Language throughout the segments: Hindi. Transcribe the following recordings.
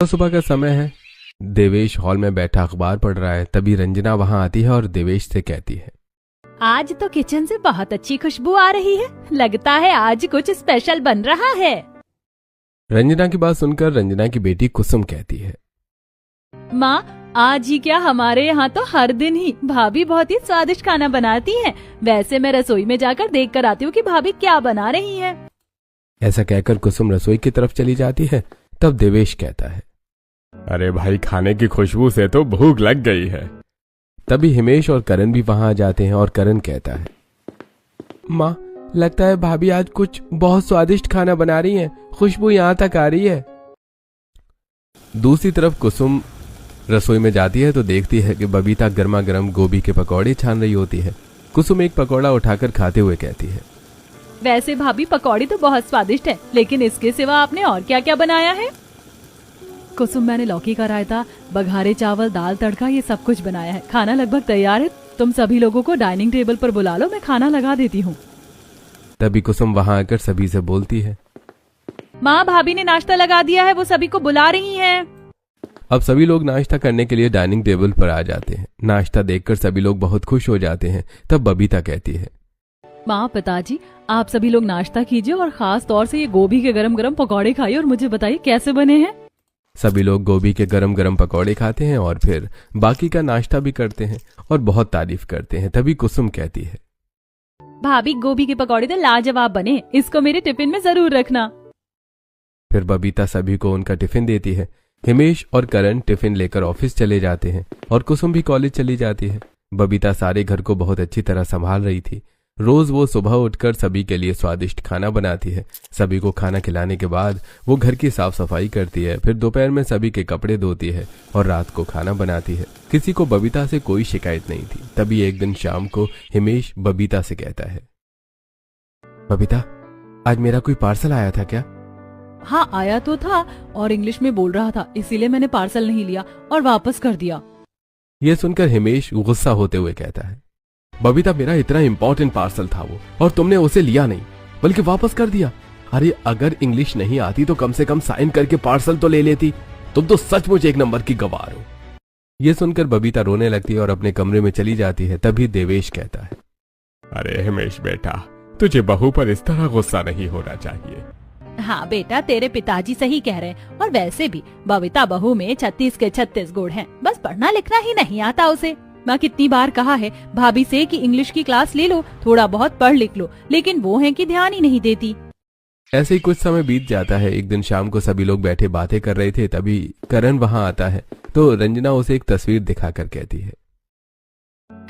सुबह का समय है। देवेश हॉल में बैठा अखबार पढ़ रहा है। तभी रंजना वहां आती है और देवेश से कहती है, आज तो किचन से बहुत अच्छी खुशबू आ रही है। लगता है आज कुछ स्पेशल बन रहा है। रंजना की बात सुनकर रंजना की बेटी कुसुम कहती है, माँ, आज ही क्या, हमारे यहाँ तो हर दिन ही भाभी बहुत ही स्वादिष्ट खाना बनाती हैं। वैसे मैं रसोई में जाकर देख कर आती हूँ कि भाभी क्या बना रही है। ऐसा कहकर कुसुम रसोई की तरफ चली जाती है। तब देवेश कहता है, अरे भाई, खाने की खुशबू से तो भूख लग गई है। तभी हिमेश और करण भी वहां आ जाते हैं और करण कहता है, माँ, लगता है भाभी आज कुछ बहुत स्वादिष्ट खाना बना रही हैं। खुशबू यहाँ तक आ रही है। दूसरी तरफ कुसुम रसोई में जाती है तो देखती है कि बबीता गर्मा गर्म गोभी के पकौड़े छान रही होती है। कुसुम एक पकौड़ा उठाकर खाते हुए कहती है, वैसे भाभी पकौड़ी तो बहुत स्वादिष्ट है, लेकिन इसके सिवा आपने और क्या क्या बनाया है? कुसुम, मैंने लौकी का रायता, बघारे चावल, दाल तड़का, ये सब कुछ बनाया है। खाना लगभग तैयार है। तुम सभी लोगों को डाइनिंग टेबल पर बुला लो, मैं खाना लगा देती हूँ। तभी कुसुम वहां आकर सभी से बोलती है, माँ, भाभी ने नाश्ता लगा दिया है, वो सभी को बुला रही हैं। अब सभी लोग नाश्ता करने के लिए डाइनिंग टेबल पर आ जाते हैं। नाश्ता देखकर सभी लोग बहुत खुश हो जाते हैं। तब बबीता कहती है, माँ, पिताजी, आप सभी लोग नाश्ता कीजिए और खास तौर से ये गोभी के गरम गरम पकौड़े खाइए और मुझे बताइए कैसे बने हैं। सभी लोग गोभी के गरम गरम पकौड़े खाते हैं और फिर बाकी का नाश्ता भी करते हैं और बहुत तारीफ करते हैं। तभी कुसुम कहती है, भाभी, गोभी के पकौड़े तो लाजवाब बने, इसको मेरे टिफिन में जरूर रखना। फिर बबीता सभी को उनका टिफिन देती है। हिमेश और करण टिफिन लेकर ऑफिस चले जाते हैं और कुसुम भी कॉलेज चली जाती है। बबीता सारे घर को बहुत अच्छी तरह संभाल रही थी। रोज वो सुबह उठकर सभी के लिए स्वादिष्ट खाना बनाती है। सभी को खाना खिलाने के बाद वो घर की साफ सफाई करती है। फिर दोपहर में सभी के कपड़े धोती है और रात को खाना बनाती है। किसी को बबीता से कोई शिकायत नहीं थी। तभी एक दिन शाम को हिमेश बबीता से कहता है, बबीता, आज मेरा कोई पार्सल आया था क्या? हाँ, आया तो था और इंग्लिश में बोल रहा था, इसीलिए मैंने पार्सल नहीं लिया और वापस कर दिया। यह सुनकर हिमेश गुस्सा होते हुए कहता है, बबीता, मेरा इतना इंपॉर्टेंट पार्सल था वो, और तुमने उसे लिया नहीं बल्कि वापस कर दिया। अरे, अगर इंग्लिश नहीं आती तो कम से कम साइन करके पार्सल तो ले लेती। तुम तो सचमुच एक नंबर की गवार हो। यह सुनकर बबीता रोने लगती है और अपने कमरे में चली जाती है। तभी देवेश कहता है, अरे हिमेश बेटा, तुझे बहू पर इस तरह गुस्सा नहीं होना चाहिए। हाँ बेटा, तेरे पिताजी सही कह रहे हैं। और वैसे भी बबीता बहू में 36 के 36 गुण हैं। बस पढ़ना लिखना ही नहीं आता उसे। माँ, कितनी बार कहा है भाभी से कि इंग्लिश की क्लास ले लो, थोड़ा बहुत पढ़ लिख लो, लेकिन वो है कि ध्यान ही नहीं देती। ऐसे ही कुछ समय बीत जाता है। एक दिन शाम को सभी लोग बैठे बातें कर रहे थे। तभी करण वहां आता है तो रंजना उसे एक तस्वीर दिखाकर कहती है,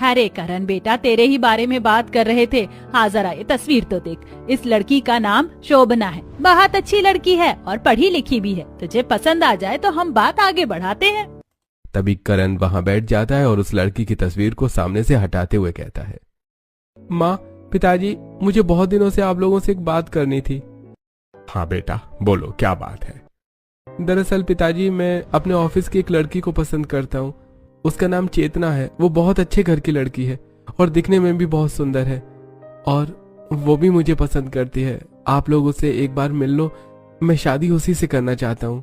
अरे करण बेटा, तेरे ही बारे में बात कर रहे थे। हाँ, जरा ये तस्वीर तो देख। इस लड़की का नाम शोभना है। बहुत अच्छी लड़की है और पढ़ी लिखी भी है। तुझे पसंद आ जाए तो हम बात आगे बढ़ाते हैं। तभी करण वहां बैठ जाता है और उस लड़की की तस्वीर को सामने से हटाते हुए कहता है, माँ, पिताजी, मुझे बहुत दिनों से आप लोगों से एक बात करनी थी। हाँ बेटा, बोलो, क्या बात है? दरअसल पिताजी, मैं अपने ऑफिस की एक लड़की को पसंद करता हूँ। उसका नाम चेतना है। वो बहुत अच्छे घर की लड़की है और दिखने में भी बहुत सुंदर है और वो भी मुझे पसंद करती है। आप लोग उससे एक बार मिल लो। मैं शादी उसी से करना चाहता हूँ।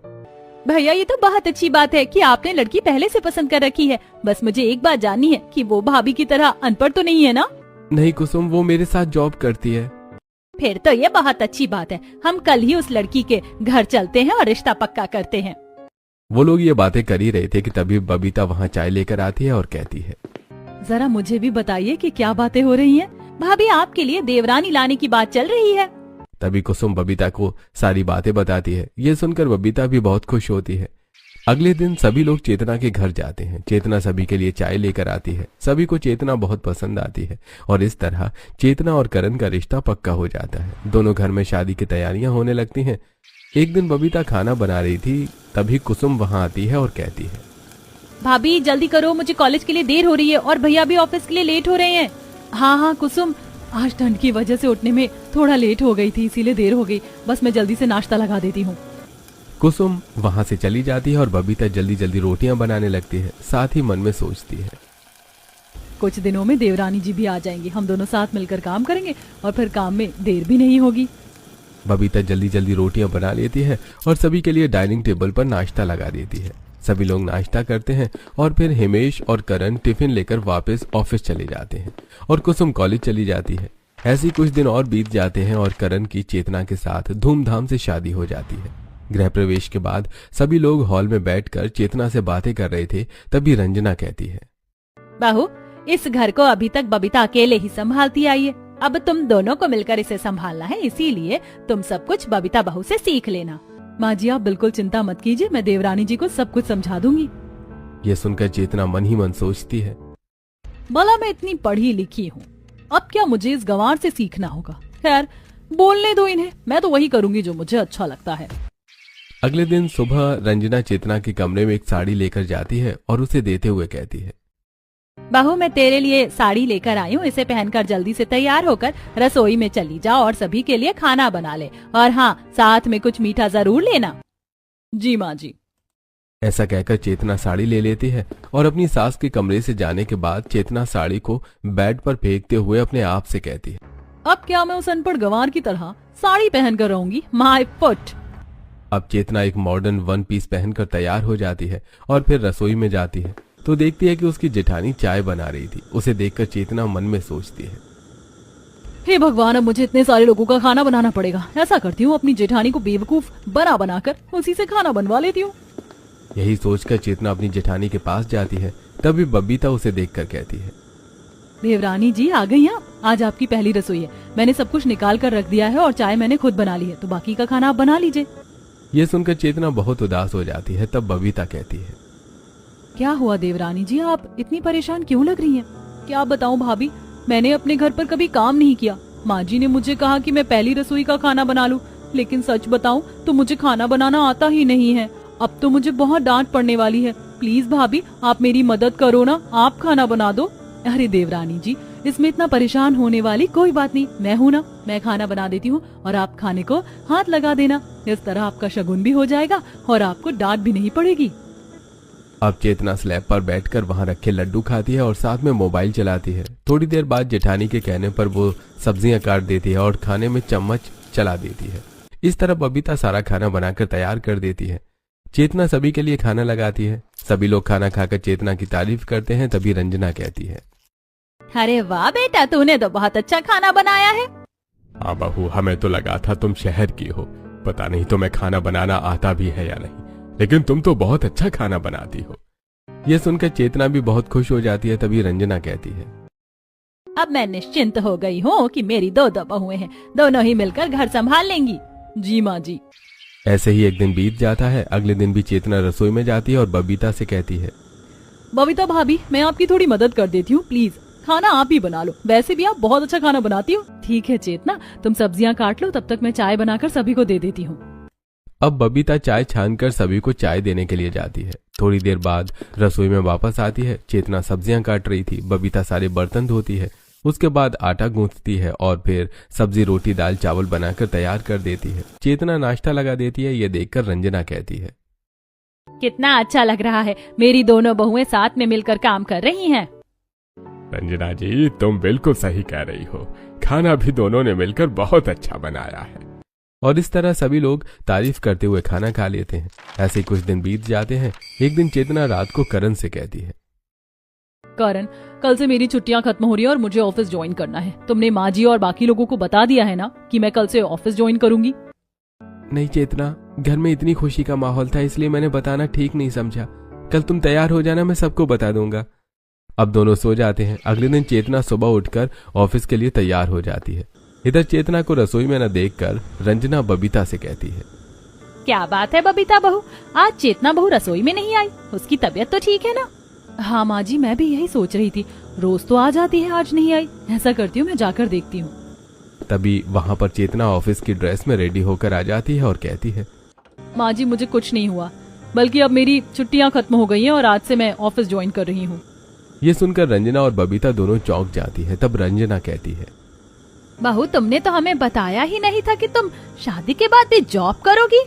भैया, ये तो बहुत अच्छी बात है कि आपने लड़की पहले से पसंद कर रखी है। बस मुझे एक बात जाननी है कि वो भाभी की तरह अनपढ़ तो नहीं है ना? नहीं कुसुम, वो मेरे साथ जॉब करती है। फिर तो ये बहुत अच्छी बात है। हम कल ही उस लड़की के घर चलते हैं और रिश्ता पक्का करते हैं। वो लोग ये बातें कर ही रहे थे कि तभी बबीता वहाँ चाय लेकर आती है और कहती है, जरा मुझे भी बताइए कि क्या बातें हो रही हैं। भाभी, आपके लिए देवरानी लाने की बात चल रही है। तभी कुसुम बबीता को सारी बातें बताती है। ये सुनकर बबीता भी बहुत खुश होती है। अगले दिन सभी लोग चेतना के घर जाते हैं। चेतना सभी के लिए चाय लेकर आती है। सभी को चेतना बहुत पसंद आती है और इस तरह चेतना और करण का रिश्ता पक्का हो जाता है। दोनों घर में शादी की तैयारियां होने लगती हैं। एक दिन बबीता खाना बना रही थी। तभी कुसुम वहां आती है और कहती है, भाभी जल्दी करो, मुझे कॉलेज के लिए देर हो रही है और भैया भी ऑफिस के लिए लेट हो रहे हैं। हाँ कुसुम, आज ठंड की वजह से उठने में थोड़ा लेट हो गई थी, इसीलिए देर हो गई। बस मैं जल्दी से नाश्ता लगा देती हूँ। कुसुम वहां से चली जाती है और बबीता जल्दी जल्दी रोटियां बनाने लगती है। साथ ही मन में सोचती है, कुछ दिनों में देवरानी जी भी आ जाएंगी। हम दोनों साथ मिलकर काम करेंगे और फिर काम में देर भी नहीं होगी। बबीता जल्दी जल्दी रोटियां बना लेती है और सभी के लिए डाइनिंग टेबल पर नाश्ता लगा देती है। सभी लोग नाश्ता करते हैं और फिर हिमेश और करण टिफिन लेकर वापस ऑफिस चले जाते हैं और कुसुम कॉलेज चली जाती है। ऐसे कुछ दिन और बीत जाते हैं और करण की चेतना के साथ धूमधाम से शादी हो जाती है। गृह प्रवेश के बाद सभी लोग हॉल में बैठकर चेतना से बातें कर रहे थे, तभी रंजना कहती है, बहू, इस घर को अभी तक बबीता अकेले ही संभालती आई है। अब तुम दोनों को मिलकर इसे संभालना है, इसीलिए तुम सब कुछ बबीता बहू से सीख लेना। माँ जी, आप बिल्कुल चिंता मत कीजिए, मैं देवरानी जी को सब कुछ समझा दूंगी। ये सुनकर चेतना मन ही मन सोचती है, भला मैं इतनी पढ़ी लिखी हूँ, अब क्या मुझे इस गंवार से सीखना होगा। खैर, बोलने दो इन्हें, मैं तो वही करूंगी जो मुझे अच्छा लगता है। अगले दिन सुबह रंजना चेतना के कमरे में एक साड़ी लेकर जाती है और उसे देते हुए कहती है, बहू, मैं तेरे लिए साड़ी लेकर आई हूँ, इसे पहनकर जल्दी से तैयार होकर रसोई में चली जाओ और सभी के लिए खाना बना ले, और हाँ, साथ में कुछ मीठा जरूर लेना। जी माँ जी। ऐसा कहकर चेतना साड़ी ले लेती है और अपनी सास के कमरे से जाने के बाद चेतना साड़ी को बेड पर फेंकते हुए अपने आप से कहती है, अब क्या मैं उस अनपढ़ गंवार की तरह साड़ी पहनकर रहूंगी? My foot. अब चेतना एक मॉडर्न वन पीस पहनकर तैयार हो जाती है और फिर रसोई में जाती है तो देखती है कि उसकी जेठानी चाय बना रही थी। उसे देखकर चेतना मन में सोचती है, हे भगवान, अब मुझे इतने सारे लोगों का खाना बनाना पड़ेगा। ऐसा करती हूँ, अपनी जेठानी को बेवकूफ बनाकर उसी से खाना बनवा लेती हूँ। यही सोचकर चेतना अपनी जेठानी के पास जाती है। तभी बबीता उसे देखकर कहती है, देवरानी जी, आ गई आप? आज आपकी पहली रसोई है। मैंने सब कुछ निकाल कर रख दिया है और चाय मैंने खुद बना ली है, तो बाकी का खाना आप बना लीजिए। ये सुनकर चेतना बहुत उदास हो जाती है। तब बबीता कहती है, क्या हुआ देवरानी जी, आप इतनी परेशान क्यों लग रही हैं? क्या बताऊं भाभी, मैंने अपने घर पर कभी काम नहीं किया। माँ जी ने मुझे कहा कि मैं पहली रसोई का खाना बना लूं, लेकिन सच बताऊं तो मुझे खाना बनाना आता ही नहीं है। अब तो मुझे बहुत डांट पड़ने वाली है। प्लीज भाभी, आप मेरी मदद करो ना, आप खाना बना दो। अरे देवरानी जी, इसमें इतना परेशान होने वाली कोई बात नहीं, मैं हूँ ना, मैं खाना बना देती हूँ और आप खाने को हाथ लगा देना। इस तरह आपका शगुन भी हो जाएगा और आपको डांट भी नहीं पड़ेगी। अब चेतना स्लैब पर बैठकर वहां रखे लड्डू खाती है और साथ में मोबाइल चलाती है। थोड़ी देर बाद जेठानी के कहने पर वो सब्जियां काट देती है और खाने में चम्मच चला देती है। इस तरह बबीता सारा खाना बनाकर तैयार कर देती है। चेतना सभी के लिए खाना लगाती है। सभी लोग खाना खाकर चेतना की तारीफ करते हैं। तभी रंजना कहती है, अरे वाह बेटा, तूने तो बहुत अच्छा खाना बनाया है। हाँ बहू, हमें तो लगा था तुम शहर की हो, पता नहीं तुम्हें खाना बनाना आता भी है या नहीं, लेकिन तुम तो बहुत अच्छा खाना बनाती हो। यह सुनकर चेतना भी बहुत खुश हो जाती है। तभी रंजना कहती है, अब मैं निश्चिंत हो गई हूँ कि मेरी दो बहुएं हैं, दोनों ही मिलकर घर संभाल लेंगी। जी माँ जी। ऐसे ही एक दिन बीत जाता है। अगले दिन भी चेतना रसोई में जाती है और बबीता से कहती है, बबीता भाभी, मैं आपकी थोड़ी मदद कर देती हूँ, प्लीज खाना आप ही बना लो। वैसे भी आप बहुत अच्छा खाना बनाती हो। ठीक है चेतना, तुम सब्जियां काट लो, तब तक मैं चाय बनाकर सभी को दे देती हूँ। अब बबीता चाय छानकर सभी को चाय देने के लिए जाती है। थोड़ी देर बाद रसोई में वापस आती है। चेतना सब्जियां काट रही थी। बबीता सारे बर्तन धोती है, उसके बाद आटा गूंथती है और फिर सब्जी, रोटी, दाल, चावल बनाकर तैयार कर देती है। चेतना नाश्ता लगा देती है। ये देखकर रंजना कहती है, कितना अच्छा लग रहा है, मेरी दोनों बहुएं साथ में मिलकर काम कर रही हैं। रंजना जी, तुम बिल्कुल सही कह रही हो, खाना भी दोनों ने मिलकर बहुत अच्छा बनाया है। और इस तरह सभी लोग तारीफ करते हुए खाना खा लेते हैं। ऐसे कुछ दिन बीत जाते हैं। एक दिन चेतना रात को करण से कहती है, करण, कल से मेरी छुट्टियां खत्म हो रही है और मुझे ऑफिस ज्वाइन करना है। तुमने माँ जी और बाकी लोगों को बता दिया है ना कि मैं कल से ऑफिस ज्वाइन करूंगी? नहीं चेतना, घर में इतनी खुशी का माहौल था, इसलिए मैंने बताना ठीक नहीं समझा। कल तुम तैयार हो जाना, मैं सबको बता दूंगा। अब दोनों सो जाते हैं। अगले दिन चेतना सुबह उठकर ऑफिस के लिए तैयार हो जाती है। इधर चेतना को रसोई में न देखकर रंजना बबीता से कहती है, क्या बात है बबीता बहू, आज चेतना बहू रसोई में नहीं आई? उसकी तबीयत तो ठीक है ना? हाँ माँ जी, मैं भी यही सोच रही थी, रोज तो आ जाती है, आज नहीं आई। ऐसा करती हूँ, मैं जाकर देखती हूँ। तभी वहाँ पर चेतना ऑफिस की ड्रेस में रेडी होकर आ जाती है और कहती है, माँ जी, मुझे कुछ नहीं हुआ, बल्कि अब मेरी छुट्टियाँ खत्म हो गई हैं और आज से मैं ऑफिस ज्वाइन कर रही हूँ। ये सुनकर रंजना और बबीता दोनों चौंक जाती है। तब रंजना कहती है, बहू, तुमने तो हमें बताया ही नहीं था कि तुम शादी के बाद भी जॉब करोगी।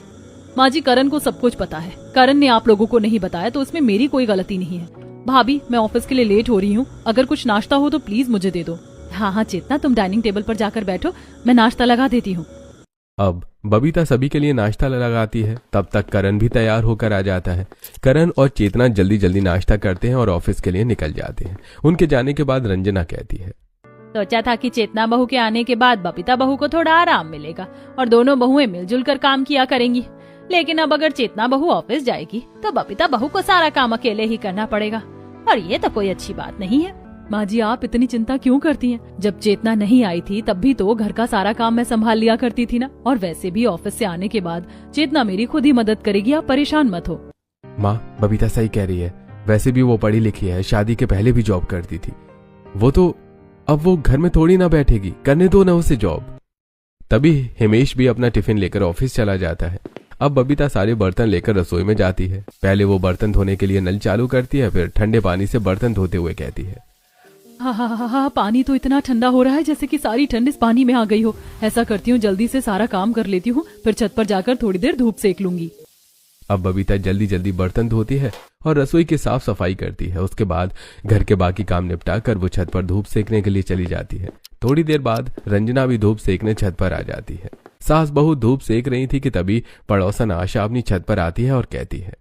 माँ जी, करण को सब कुछ पता है। करण ने आप लोगों को नहीं बताया तो उसमें मेरी कोई गलती नहीं है। भाभी, मैं ऑफिस के लिए लेट हो रही हूँ, अगर कुछ नाश्ता हो तो प्लीज मुझे दे दो। हाँ हाँ चेतना, तुम डाइनिंग टेबल पर जाकर बैठो, मैं नाश्ता लगा देती हूँ। अब बबीता सभी के लिए नाश्ता लगाती है। तब तक करण भी तैयार होकर आ जाता है। करण और चेतना जल्दी जल्दी नाश्ता करते हैं और ऑफिस के लिए निकल जाते हैं। उनके जाने के बाद रंजना कहती है, सोचा था कि चेतना बहू के आने के बाद बबीता बहू को थोड़ा आराम मिलेगा और दोनों बहुएं मिलजुल कर काम किया करेंगी, लेकिन अब अगर चेतना बहू ऑफिस जाएगी तो बबीता बहू को सारा काम अकेले ही करना पड़ेगा और ये तो कोई अच्छी बात नहीं है। माँ जी, आप इतनी चिंता क्यों करती हैं? जब चेतना नहीं आई थी तब भी तो घर का सारा काम मैं संभाल लिया करती थी ना, और वैसे भी ऑफिस से आने के बाद चेतना मेरी खुद ही मदद करेगी, आप परेशान मत हो। माँ, बबीता सही कह रही है। वैसे भी वो पढ़ी लिखी है, शादी के पहले भी जॉब करती थी। वो तो अब वो घर में थोड़ी ना बैठेगी, करने दो ना उसे जॉब। तभी हिमेश भी अपना टिफिन लेकर ऑफिस चला जाता है। अब बबीता सारे बर्तन लेकर रसोई में जाती है। पहले वो बर्तन धोने के लिए नल चालू करती है, फिर ठंडे पानी से बर्तन धोते हुए कहती है, हाँ, पानी तो इतना ठंडा हो रहा है जैसे कि सारी ठंड इस पानी में आ गई हो। ऐसा करती हूँ, जल्दी से सारा काम कर लेती हूँ, फिर छत पर जाकर थोड़ी देर धूप सेक लूंगी। अब बबीता जल्दी जल्दी बर्तन धोती है और रसोई की साफ सफाई करती है। उसके बाद घर के बाकी काम निपटा कर वो छत पर धूप सेकने के लिए चली जाती है। थोड़ी देर बाद रंजना भी धूप सेकने छत पर आ जाती है। सास बहू धूप सेक रही थी कि तभी पड़ोसन आशा अपनी छत पर आती है और कहती है,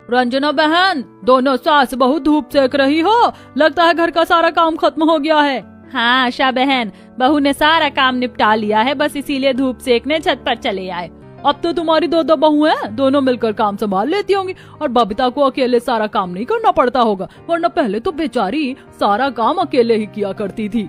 रंजना बहन, दोनों सास बहू धूप सेक रही हो, लगता है घर का सारा काम खत्म हो गया है। हाँ आशा बहन, बहू ने सारा काम निपटा लिया है, बस इसीलिए धूप सेकने छत पर चले आए। अब तो तुम्हारी दो बहू हैं, दोनों मिलकर काम संभाल लेती होंगी और बबीता को अकेले सारा काम नहीं करना पड़ता होगा, वरना पहले तो बेचारी सारा काम अकेले ही किया करती थी।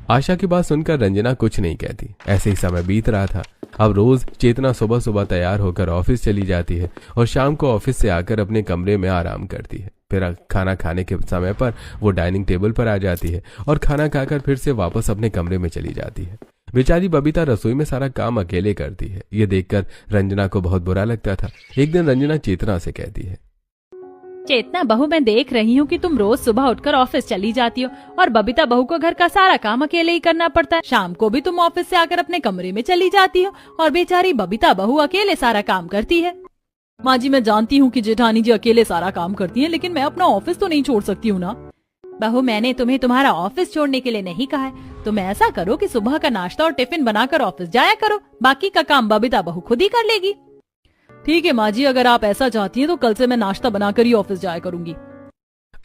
आशा की बात सुनकर रंजना कुछ नहीं कहती। ऐसे ही समय बीत रहा था। अब रोज चेतना सुबह सुबह तैयार होकर ऑफिस चली जाती है और शाम को ऑफिस से आकर अपने कमरे में आराम करती है। फिर खाना खाने के समय पर वो डाइनिंग टेबल पर आ जाती है और खाना खाकर फिर से वापस अपने कमरे में चली जाती है। बेचारी बबीता रसोई में सारा काम अकेले करती है। ये देखकर रंजना को बहुत बुरा लगता था। एक दिन रंजना चेतना से कहती है, चेतना बहू, मैं देख रही हूँ कि तुम रोज सुबह उठकर ऑफिस चली जाती हो और बबीता बहू को घर का सारा काम अकेले ही करना पड़ता है। शाम को भी तुम ऑफिस से आकर अपने कमरे में चली जाती हो और बेचारी बबीता बहू अकेले सारा काम करती है। माँ जी, मैं जानती हूँ कि जेठानी जी अकेले सारा काम करती हैं, लेकिन मैं अपना ऑफिस तो नहीं छोड़ सकती हूँ ना। बहू, मैंने तुम्हें तुम्हारा ऑफिस छोड़ने के लिए नहीं कहा है। तुम ऐसा करो कि सुबह का नाश्ता और टिफिन बनाकर ऑफिस जाया करो, बाकी का काम बबीता बहू खुद ही कर लेगी। ठीक है माँ जी, अगर आप ऐसा चाहती हैं तो कल से मैं नाश्ता बनाकर ही ऑफिस जाया करूंगी।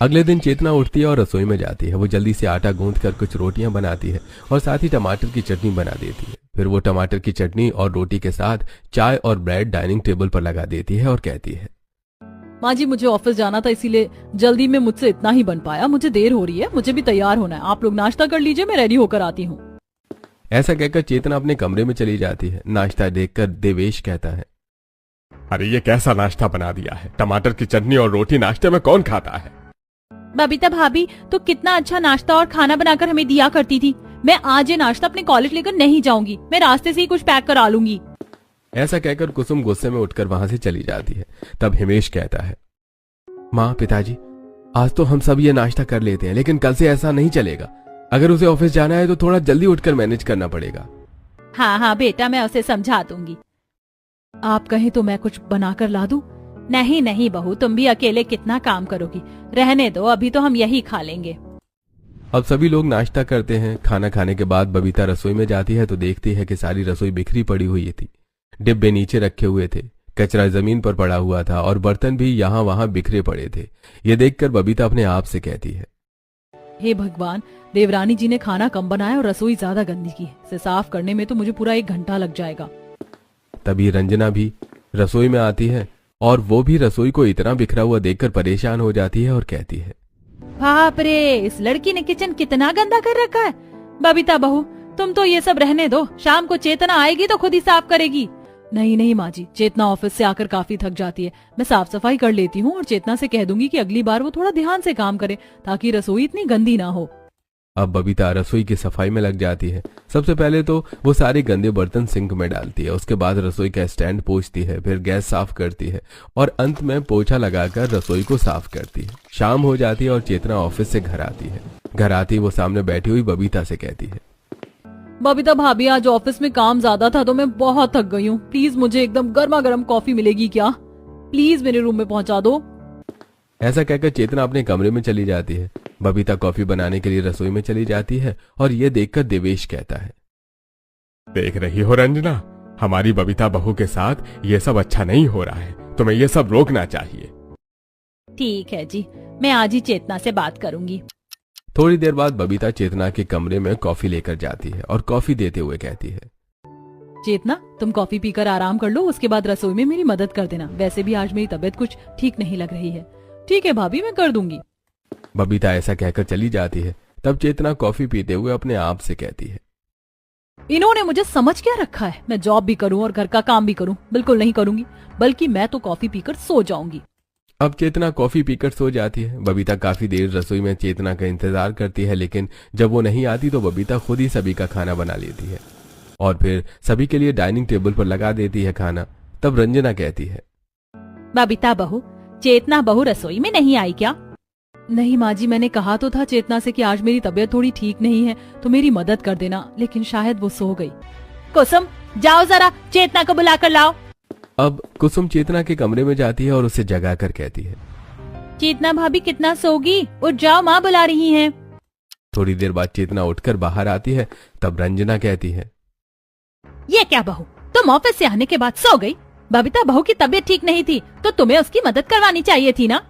अगले दिन चेतना उठती है और रसोई में जाती है। वो जल्दी से आटा गूंथ कर कुछ रोटियां बनाती है और साथ ही टमाटर की चटनी बना देती है। फिर वो टमाटर की चटनी और रोटी के साथ चाय और ब्रेड डाइनिंग टेबल पर लगा देती है और कहती है, माँ जी, मुझे ऑफिस जाना था, इसीलिए जल्दी में मुझसे इतना ही बन पाया। मुझे देर हो रही है, मुझे भी तैयार होना है। आप लोग नाश्ता कर लीजिए, मैं रेडी होकर आती हूँ। ऐसा कहकर चेतना अपने कमरे में चली जाती है। नाश्ता देखकर देवेश कहता है, अरे ये कैसा नाश्ता बना दिया है? टमाटर की चटनी और रोटी नाश्ते में कौन खाता है? बबीता भाभी तो कितना अच्छा नाश्ता और खाना बनाकर हमें दिया करती थी। मैं आज ये नाश्ता अपने कॉलेज लेकर नहीं जाऊंगी, मैं रास्ते से ही कुछ पैक करा लूंगी। ऐसा कहकर कुसुम गुस्से में उठकर वहां से चली जाती है। तब हिमेश कहता है, माँ, पिताजी, आज तो हम सब ये नाश्ता कर लेते हैं, लेकिन कल से ऐसा नहीं चलेगा। अगर उसे ऑफिस जाना है तो थोड़ा जल्दी उठकर मैनेज करना पड़ेगा। हाँ बेटा, मैं उसे समझा दूंगी। आप कहें तो मैं कुछ बनाकर ला दूं? नहीं बहू, तुम भी अकेले कितना काम करोगी, रहने दो, अभी तो हम यही खा लेंगे। अब सभी लोग नाश्ता करते हैं। खाना खाने के बाद बबीता रसोई में जाती है तो देखती है कि सारी रसोई बिखरी पड़ी हुई थी। डिब्बे नीचे रखे हुए थे, कचरा जमीन पर पड़ा हुआ था और बर्तन भी यहाँ वहां बिखरे पड़े थे। ये देखकर बबीता अपने आप से कहती है, हे भगवान, देवरानी जी ने खाना कम बनाया और रसोई ज्यादा गंदी की है। इसे साफ करने में तो मुझे पूरा 1 घंटा लग जाएगा। तभी रंजना भी रसोई में आती है और वो भी रसोई को इतना बिखरा हुआ देखकर परेशान हो जाती है और कहती है, बाप रे, इस लड़की ने किचन कितना गंदा कर रखा है। बबीता बहू, तुम तो ये सब रहने दो, शाम को चेतना आएगी तो खुद ही साफ करेगी। नहीं माँ जी, चेतना ऑफिस से आकर काफी थक जाती है, मैं साफ सफाई कर लेती हूँ और चेतना से कह दूंगी कि अगली बार वो थोड़ा ध्यान से काम करे ताकि रसोई इतनी गंदी ना हो। अब बबीता रसोई की सफाई में लग जाती है। सबसे पहले तो वो सारे गंदे बर्तन सिंक में डालती है, उसके बाद रसोई का स्टैंड पोंछती है, फिर गैस साफ करती है और अंत में पोछा लगाकर रसोई को साफ करती है। शाम हो जाती है और चेतना ऑफिस से घर आती है। घर आती वो सामने बैठी हुई बबीता से कहती है, बबीता भाभी, आज ऑफिस में काम ज्यादा था तो मैं बहुत थक गई हूँ। प्लीज मुझे एकदम गर्मा गर्म कॉफी मिलेगी क्या? प्लीज मेरे रूम में पहुँचा दो। ऐसा कहकर चेतना अपने कमरे में चली जाती है। बबीता कॉफी बनाने के लिए रसोई में चली जाती है और ये देखकर देवेश कहता है, देख रही हो रंजना, हमारी बबीता बहू के साथ ये सब अच्छा नहीं हो रहा है। तुम्हें ये सब रोकना चाहिए। ठीक है जी, मैं आज ही चेतना से बात करूंगी। थोड़ी देर बाद बबीता चेतना के कमरे में कॉफी लेकर जाती है और कॉफी देते हुए कहती है, चेतना, तुम कॉफी पीकर आराम कर लो, उसके बाद रसोई में मेरी मदद कर देना। वैसे भी आज मेरी तबीयत कुछ ठीक नहीं लग रही है। ठीक है भाभी, मैं कर दूंगी। बबीता ऐसा कहकर चली जाती है। तब चेतना कॉफी पीते हुए अपने आप से कहती है, इन्होंने मुझे समझ क्या रखा है? मैं जॉब भी करूं और घर का काम भी करूं? बिल्कुल नहीं करूंगी, बल्कि मैं तो कॉफी पीकर सो जाऊंगी। अब चेतना कॉफी पीकर सो जाती है। बबीता काफी देर रसोई में चेतना का इंतजार करती है, लेकिन जब वो नहीं आती तो बबीता खुद ही सभी का खाना बना लेती है और फिर सभी के लिए डाइनिंग टेबल पर लगा देती है खाना। तब रंजना कहती है, बबीता बहू, चेतना बहू रसोई में नहीं आई क्या? नहीं माँ जी, मैंने कहा तो था चेतना से कि आज मेरी तबीयत थोड़ी ठीक नहीं है तो मेरी मदद कर देना, लेकिन शायद वो सो गई। कुसुम, जाओ जरा चेतना को बुलाकर लाओ। अब कुसुम चेतना के कमरे में जाती है और उसे जगाकर कहती है, चेतना भाभी कितना सोगी? उठ जाओ, माँ बुला रही हैं। थोड़ी देर बाद चेतना उठकर बाहर आती है। तब रंजना कहती है, ये क्या बहू, तुम ऑफिस से आने के बाद सो गई? बबीता बहू की तबीयत ठीक नहीं थी तो तुम्हें उसकी मदद करवानी चाहिए थी ना।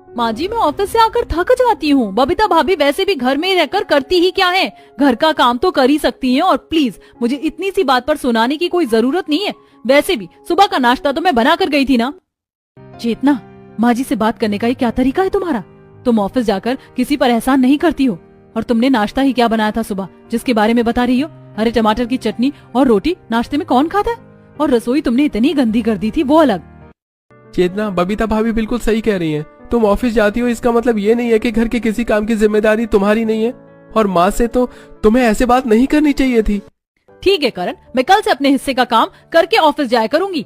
माँ जी, मैं ऑफिस से आकर थक जाती हूँ। बबीता भाभी वैसे भी घर में रहकर करती ही क्या है, घर का काम तो कर ही सकती हैं। और प्लीज मुझे इतनी सी बात पर सुनाने की कोई जरूरत नहीं है। वैसे भी सुबह का नाश्ता तो मैं बना कर गई थी ना। चेतना, माँ जी से बात करने का ये क्या तरीका है तुम्हारा? तुम ऑफिस जाकर किसी पर एहसान नहीं करती हो। और तुमने नाश्ता ही क्या बनाया था सुबह, जिसके बारे में बता रही हो? अरे टमाटर की चटनी और रोटी नाश्ते में कौन खाता है? और रसोई तुमने इतनी गंदी कर दी थी, वो अलग। चेतना, बबीता भाभी बिल्कुल सही कह रही हैं। तुम ऑफिस जाती हो इसका मतलब ये नहीं है कि घर के किसी काम की जिम्मेदारी तुम्हारी नहीं है। और माँ से तो तुम्हें ऐसे बात नहीं करनी चाहिए थी। ठीक है करण, मैं कल से अपने हिस्से का काम करके ऑफिस जाया करूंगी।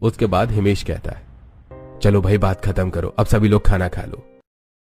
उसके बाद हिमेश कहता है, चलो भाई बात खत्म करो, अब सभी लोग खाना खा लो।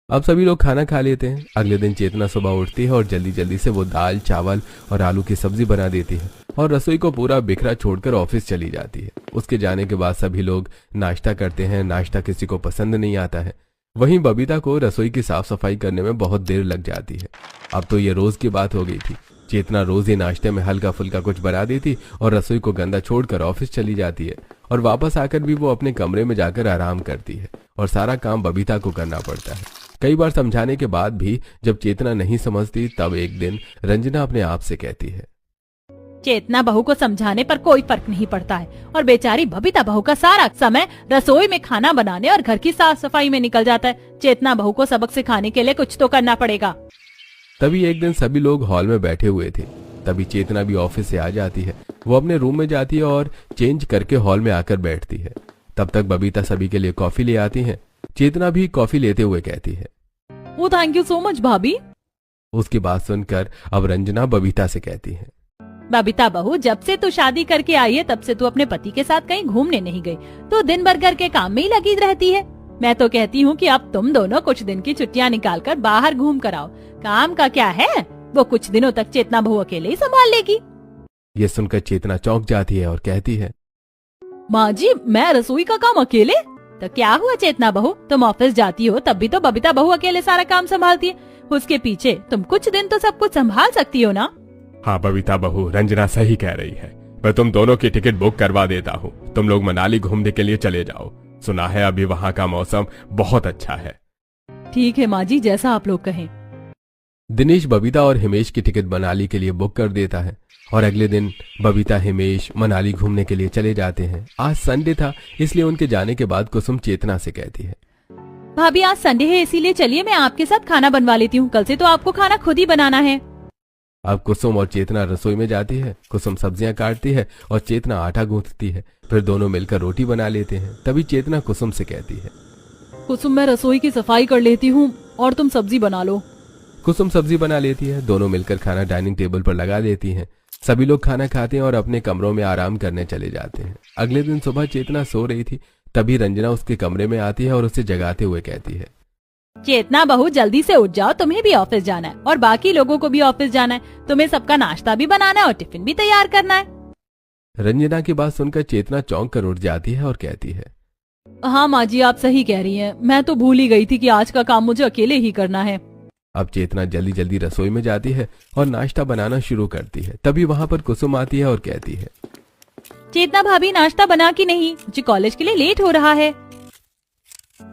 अब सभी लोग खाना खा लेते हैं। अगले दिन चेतना सुबह उठती है और जल्दी जल्दी से वो दाल, चावल और आलू की सब्जी बना देती है और रसोई को पूरा बिखरा छोड़कर ऑफिस चली जाती है। उसके जाने के बाद सभी लोग नाश्ता करते हैं। नाश्ता किसी को पसंद नहीं आता है। वहीं बबीता को रसोई की साफ सफाई करने में बहुत देर लग जाती है। अब तो ये रोज की बात हो गई थी। चेतना रोज ही नाश्ते में हल्का फुल्का कुछ बना देती और रसोई को गंदा छोड़कर ऑफिस चली जाती है और वापस आकर भी वो अपने कमरे में जाकर आराम करती है और सारा काम बबीता को करना पड़ता है। कई बार समझाने के बाद भी जब चेतना नहीं समझती तब एक दिन रंजना अपने आप से कहती है, चेतना बहू को समझाने पर कोई फर्क नहीं पड़ता है और बेचारी बबीता बहू का सारा समय रसोई में खाना बनाने और घर की साफ सफाई में निकल जाता है। चेतना बहू को सबक सिखाने के लिए कुछ तो करना पड़ेगा। तभी एक दिन सभी लोग हॉल में बैठे हुए थे। तभी चेतना भी ऑफिस से आ जाती है। वो अपने रूम में जाती है और चेंज करके हॉल में आकर बैठती है। तब तक बबीता सभी के लिए कॉफी ले आती है। चेतना भी कॉफी लेते हुए कहती है, ओ थैंक यू सो मच भाभी। उसकी बात सुनकर अब रंजना बबीता से कहती है, बबीता बहू, जब से तू शादी करके आई है तब से तू अपने पति के साथ कहीं घूमने नहीं गई, तो दिन भर घर के काम में ही लगी रहती है। मैं तो कहती हूँ कि अब तुम दोनों कुछ दिन की छुट्टियाँ निकालकर बाहर घूम कर आओ। काम का क्या है, वो कुछ दिनों तक चेतना बहू अकेले ही संभाल लेगी। ये सुनकर चेतना चौंक जाती है और कहती है, माँ जी, मैं रसोई का काम अकेले? तो क्या हुआ चेतना बहू, तुम ऑफिस जाती हो तब भी तो बबीता बहू अकेले सारा काम संभालती है। उसके पीछे तुम कुछ दिन तो सब कुछ संभाल सकती हो ना। हाँ बबीता बहू, रंजना सही कह रही है। मैं तुम दोनों की टिकट बुक करवा देता हूँ। तुम लोग मनाली घूमने के लिए चले जाओ। सुना है अभी वहाँ का मौसम बहुत अच्छा है। ठीक है माँ जी, जैसा आप लोग कहें। दिनेश बबीता और हिमेश की टिकट मनाली के लिए बुक कर देता है और अगले दिन बबीता हिमेश मनाली घूमने के लिए चले जाते हैं। आज संडे था, इसलिए उनके जाने के बाद कुसुम चेतना से कहती है, भाभी आज संडे है इसीलिए चलिए मैं आपके साथ खाना बनवा लेती हूँ। कल से तो आपको खाना खुद ही बनाना है। अब कुसुम और चेतना रसोई में जाती है। कुसुम सब्जियां काटती है और चेतना आटा गूंथती है। फिर दोनों मिलकर रोटी बना लेते हैं। तभी चेतना कुसुम से कहती है, कुसुम, मैं रसोई की सफाई कर लेती हूँ और तुम सब्जी बना लो। कुसुम सब्जी बना लेती है। दोनों मिलकर खाना डाइनिंग टेबल पर लगा देती हैं। सभी लोग खाना खाते हैं और अपने कमरों में आराम करने चले जाते हैं। अगले दिन सुबह चेतना सो रही थी। तभी रंजना उसके कमरे में आती है और उसे जगाते हुए कहती है, चेतना बहू, जल्दी से उठ जाओ, तुम्हें भी ऑफिस जाना है और बाकी लोगों को भी ऑफिस जाना है। तुम्हें सबका नाश्ता भी बनाना है और टिफिन भी तैयार करना है। रंजना की बात सुनकर चेतना चौंक कर उठ जाती है और कहती है, हाँ माँ जी, आप सही कह रही हैं। मैं तो भूल ही गई थी कि आज का काम मुझे अकेले ही करना है। अब चेतना जल्दी जल्दी रसोई में जाती है और नाश्ता बनाना शुरू करती है। तभी वहाँ पर कुसुम आती है और कहती है, चेतना भाभी नाश्ता बना कि नहीं, मुझे कॉलेज के लिए लेट हो रहा है।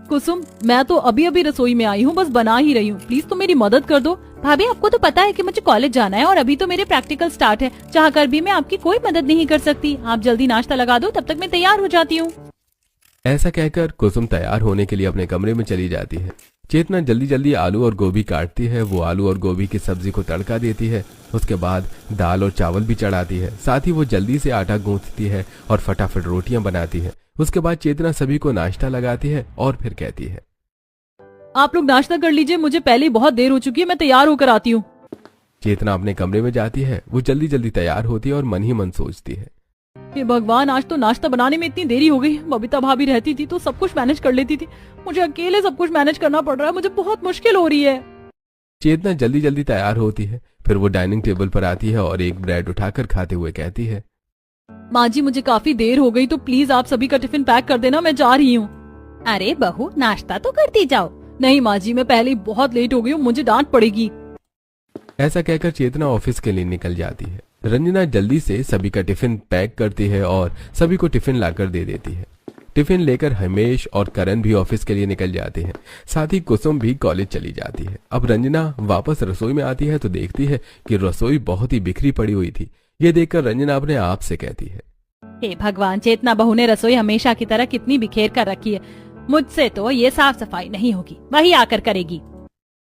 कुसुम, मैं तो अभी अभी रसोई में आई हूँ, बस बना ही रही हूँ, प्लीज तुम मेरी मदद कर दो। भाभी आपको तो पता है कि मुझे कॉलेज जाना है और अभी तो मेरे प्रैक्टिकल स्टार्ट है, चाहकर भी मैं आपकी कोई मदद नहीं कर सकती। आप जल्दी नाश्ता लगा दो, तब तक मैं तैयार हो जाती हूँ। ऐसा कहकर कुसुम तैयार होने के लिए अपने कमरे में चली जाती है। चेतना जल्दी जल्दी आलू और गोभी काटती है। वो आलू और गोभी की सब्जी को तड़का देती है। उसके बाद दाल और चावल भी चढ़ाती है। साथ ही वो जल्दी से आटा गूंथती है और फटाफट रोटियां बनाती है। उसके बाद चेतना सभी को नाश्ता लगाती है और फिर कहती है, आप लोग नाश्ता कर लीजिए, मुझे पहले ही बहुत देर हो चुकी है, मैं तैयार होकर आती हूँ। चेतना अपने कमरे में जाती है। वो जल्दी जल्दी तैयार होती है और मन ही मन सोचती है, हे भगवान, आज तो नाश्ता बनाने में इतनी देरी हो गई। बबीता भाभी रहती थी तो सब कुछ मैनेज कर लेती थी, मुझे अकेले सब कुछ मैनेज करना पड़ रहा है, मुझे बहुत मुश्किल हो रही है। चेतना जल्दी जल्दी तैयार होती है। फिर वो डाइनिंग टेबल पर आती है और एक ब्रेड उठाकर खाते हुए कहती है, माँ जी मुझे काफी देर हो गई, तो प्लीज आप सभी का टिफिन पैक कर देना, मैं जा रही हूँ। अरे बहू, नाश्ता तो करती जाओ। नहीं माँ जी, मैं पहले ही बहुत लेट हो गई हूँ, मुझे डांट पड़ेगी। ऐसा कहकर चेतना ऑफिस के लिए निकल जाती है। रंजना जल्दी से सभी का टिफिन पैक करती है और सभी को टिफिन लाकर दे देती है। टिफिन लेकर हिमेश और करण भी ऑफिस के लिए निकल जाते हैं। साथ ही कुसुम भी कॉलेज चली जाती है। अब रंजना वापस रसोई में आती है तो देखती है कि रसोई बहुत ही बिखरी पड़ी हुई थी। ये देखकर रंजना अपने आप से कहती है, हे भगवान, चेतना बहू ने रसोई हमेशा की तरह कितनी बिखेर कर रखी है, मुझसे तो ये साफ सफाई नहीं होगी, वही आकर करेगी।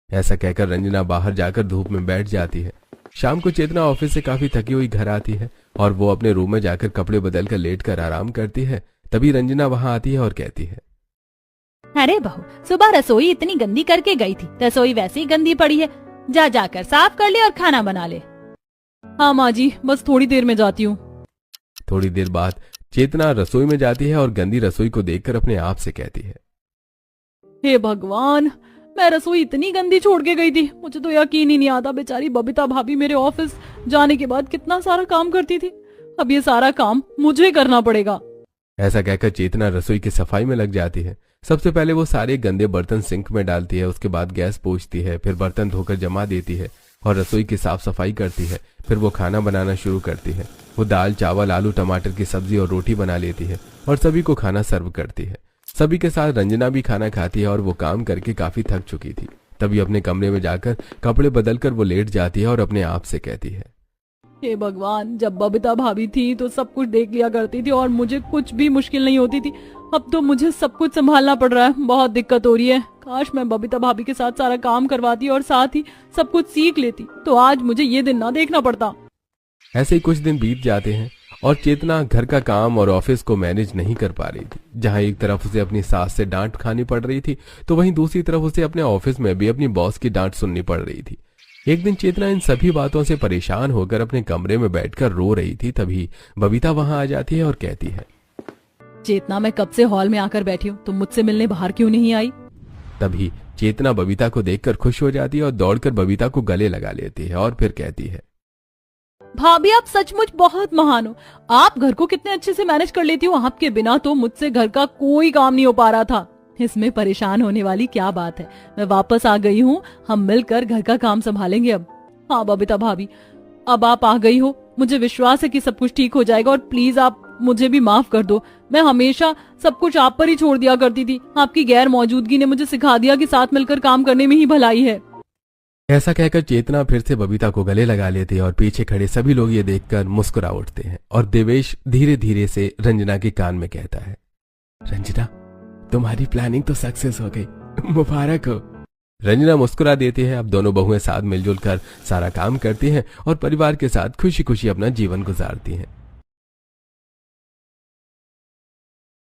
ऐसा कहकर रंजना बाहर जाकर धूप में बैठ जाती है। शाम को चेतना ऑफिस से काफी थकी हुई घर आती है और वो अपने रूम में जाकर कपड़े बदलकर लेटकर आराम करती है। तभी रंजना वहां आती है और कहती है, अरे बहू, सुबह रसोई इतनी गंदी करके गई थी, रसोई वैसे ही गंदी पड़ी है, जा जाकर साफ कर ले और खाना बना ले। हाँ माँ जी, बस थोड़ी देर में जाती हूँ। थोड़ी देर बाद चेतना रसोई में जाती है और गंदी रसोई को देखकर अपने आप से कहती है, हे भगवान, मैं रसोई इतनी गंदी छोड़ के गई थी, मुझे तो यकीन ही नहीं आता। बेचारी बबीता भाभी मेरे ऑफिस जाने के बाद कितना सारा काम करती थी, अब ये सारा काम मुझे करना पड़ेगा। ऐसा कहकर चेतना रसोई की सफाई में लग जाती है। सबसे पहले वो सारे गंदे बर्तन सिंक में डालती है। उसके बाद गैस पोंछती है, फिर बर्तन धोकर जमा देती है और रसोई की साफ सफाई करती है। फिर वो खाना बनाना शुरू करती है। वो दाल, चावल, आलू, टमाटर की सब्जी और रोटी बना लेती है और सभी को खाना सर्व करती है। सभी के साथ रंजना भी खाना खाती है और वो काम करके काफी थक चुकी थी। तभी अपने कमरे में जाकर कपड़े बदलकर वो लेट जाती है और अपने आप से कहती है, हे भगवान, जब बबीता भाभी थी तो सब कुछ देख लिया करती थी और मुझे कुछ भी मुश्किल नहीं होती थी, अब तो मुझे सब कुछ संभालना पड़ रहा है, बहुत दिक्कत हो रही है। काश मैं बबीता भाभी के साथ सारा काम करवाती और साथ ही सब कुछ सीख लेती, तो आज मुझे ये दिन ना देखना पड़ता। ऐसे ही कुछ दिन बीत जाते हैं और चेतना घर का काम और ऑफिस को मैनेज नहीं कर पा रही थी। जहां एक तरफ उसे अपनी सास से डांट खानी पड़ रही थी, तो वहीं दूसरी तरफ उसे अपने ऑफिस में भी अपनी बॉस की डांट सुननी पड़ रही थी। एक दिन चेतना इन सभी बातों से परेशान होकर अपने कमरे में बैठकर रो रही थी। तभी बबीता वहां आ जाती है और कहती है, चेतना, मैं कब से हॉल में आकर बैठी हूँ, तुम मुझसे मिलने बाहर क्यों नहीं आई? तभी चेतना बबीता को देखकर खुश हो जाती है और दौड़कर बबीता को गले लगा लेती है और फिर कहती है, भाभी आप सचमुच बहुत महान हो, आप घर को कितने अच्छे से मैनेज कर लेती हो, आपके बिना तो मुझसे घर का कोई काम नहीं हो पा रहा था। इसमें परेशान होने वाली क्या बात है, मैं वापस आ गई हूँ, हम मिलकर घर का काम संभालेंगे अब। हाँ बबीता भाभी, अब आप आ गई हो, मुझे विश्वास है कि सब कुछ ठीक हो जाएगा और प्लीज आप मुझे भी माफ कर दो। मैं हमेशा सब कुछ आप पर ही छोड़ दिया करती थी, आपकी गैर मौजूदगी ने मुझे सिखा दिया कि साथ मिलकर काम करने में ही भलाई है। ऐसा कहकर चेतना फिर से बबीता को गले लगा लेती है और पीछे खड़े सभी लोग ये देखकर मुस्कुरा उठते हैं और देवेश धीरे धीरे से रंजना के कान में कहता है, रंजना, तुम्हारी प्लानिंग तो सक्सेस हो गई, मुबारक हो। रंजना मुस्कुरा देती है। अब दोनों बहुएं साथ मिलजुल कर सारा काम करती हैं और परिवार के साथ खुशी खुशी अपना जीवन गुजारती हैं।